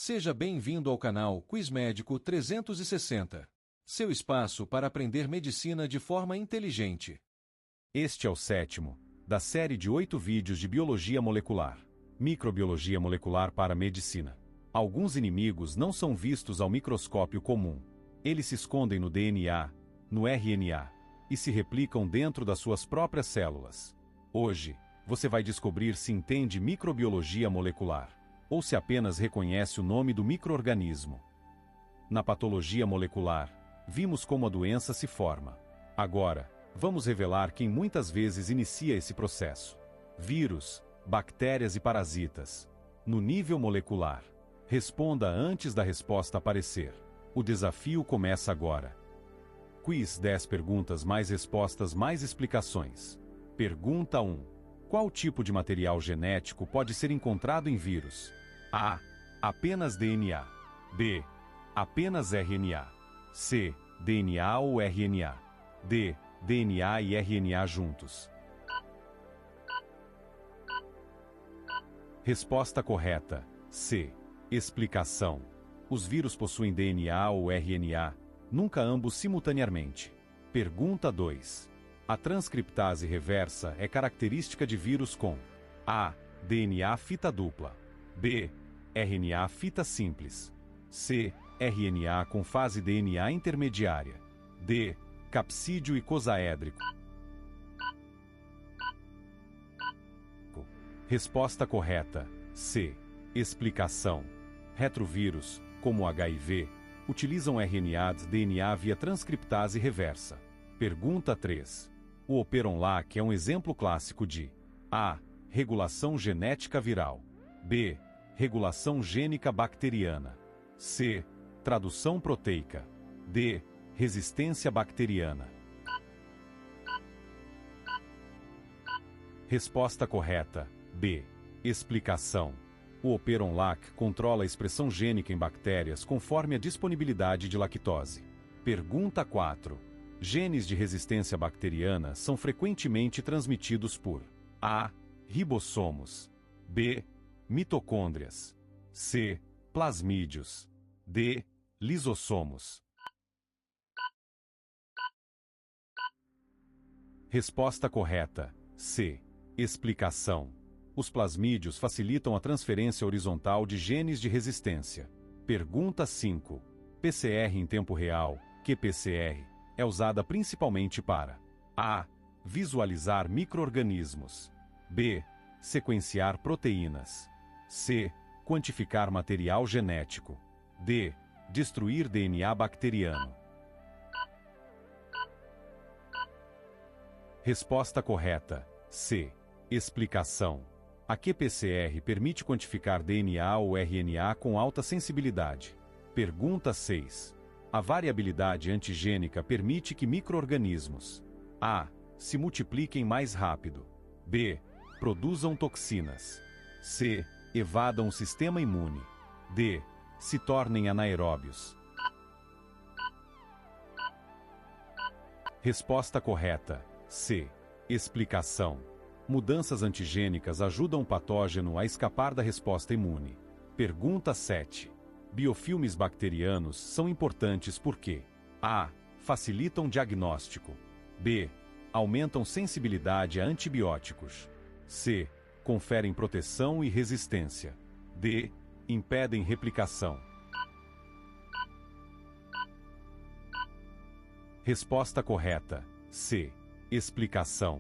Seja bem-vindo ao canal Quiz Médico 360, seu espaço para aprender medicina de forma inteligente. Este é o 7º da série de 8 vídeos de biologia molecular, microbiologia molecular para a medicina. Alguns inimigos não são vistos ao microscópio comum. Eles se escondem no DNA, no RNA, e se replicam dentro das suas próprias células. Hoje, você vai descobrir se entende microbiologia molecular, ou se apenas reconhece o nome do micro-organismo. Na patologia molecular, vimos como a doença se forma. Agora, vamos revelar quem muitas vezes inicia esse processo: vírus, bactérias e parasitas. No nível molecular, responda antes da resposta aparecer. O desafio começa agora. Quiz 10 perguntas mais respostas mais explicações. Pergunta 1. Qual tipo de material genético pode ser encontrado em vírus? A. Apenas DNA. B. Apenas RNA. C. DNA ou RNA. D. DNA e RNA juntos. Resposta correta: C. Explicação. Os vírus possuem DNA ou RNA, nunca ambos simultaneamente. Pergunta 2. A transcriptase reversa é característica de vírus com A. DNA fita dupla. B. RNA fita simples. C. RNA com fase DNA intermediária. D. Capsídeo icosaédrico. Resposta correta: C. Explicação. Retrovírus, como o HIV, utilizam RNA de DNA via transcriptase reversa. Pergunta 3. O Operon-Lac é um exemplo clássico de A. Regulação genética viral. B. Regulação gênica bacteriana. C. Tradução proteica. D. Resistência bacteriana. Resposta correta: B. Explicação. O Operon-Lac controla a expressão gênica em bactérias conforme a disponibilidade de lactose. Pergunta 4. Genes de resistência bacteriana são frequentemente transmitidos por A. Ribossomos. B. Mitocôndrias. C. Plasmídios. D. Lisossomos. Resposta correta: C. Explicação. Os plasmídios facilitam a transferência horizontal de genes de resistência. Pergunta 5. PCR em tempo real, qPCR, é usada principalmente para A. Visualizar micro-organismos. B. Sequenciar proteínas. C. Quantificar material genético. D. Destruir DNA bacteriano. Resposta correta: C. Explicação. A qPCR permite quantificar DNA ou RNA com alta sensibilidade. Pergunta 6. A variabilidade antigênica permite que micro-organismos A. Se multipliquem mais rápido. B. Produzam toxinas. C. Evadam o sistema imune. D. Se tornem anaeróbios. Resposta correta: C. Explicação. Mudanças antigênicas ajudam o patógeno a escapar da resposta imune. Pergunta 7. Biofilmes bacterianos são importantes porque A. Facilitam diagnóstico. B. Aumentam sensibilidade a antibióticos. C. Conferem proteção e resistência. D. Impedem replicação. Resposta correta: C. Explicação.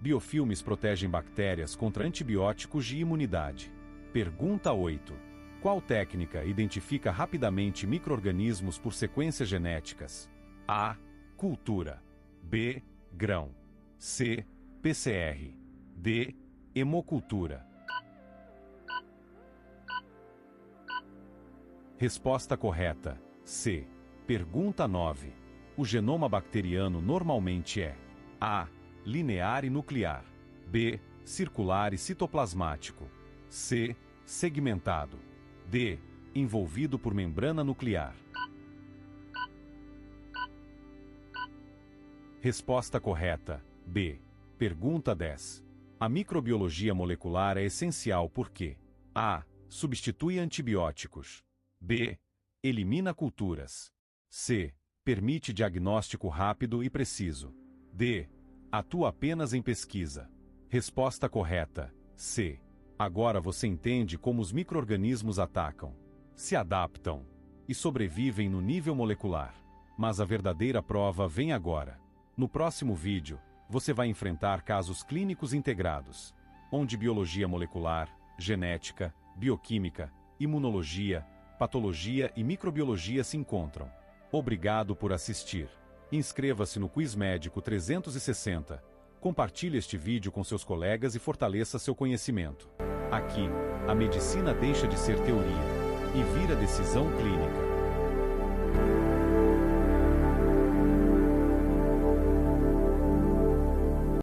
Biofilmes protegem bactérias contra antibióticos de imunidade. Pergunta 8. Qual técnica identifica rapidamente micro-organismos por sequências genéticas? A. Cultura. B. Grão. C. PCR. D. Hemocultura. Resposta correta: C. Pergunta 9. O genoma bacteriano normalmente é A. Linear e nuclear. B. Circular e citoplasmático. C. Segmentado. D. Envolvido por membrana nuclear. Resposta correta: B. Pergunta 10. A microbiologia molecular é essencial porque A. Substitui antibióticos. B. Elimina culturas. C. Permite diagnóstico rápido e preciso. D. Atua apenas em pesquisa. Resposta correta: C. Agora você entende como os micro-organismos atacam, se adaptam e sobrevivem no nível molecular. Mas a verdadeira prova vem agora. No próximo vídeo, você vai enfrentar casos clínicos integrados, onde biologia molecular, genética, bioquímica, imunologia, patologia e microbiologia se encontram. Obrigado por assistir. Inscreva-se no Quiz Médico 360. Compartilhe este vídeo com seus colegas e fortaleça seu conhecimento. Aqui, a medicina deixa de ser teoria e vira decisão clínica.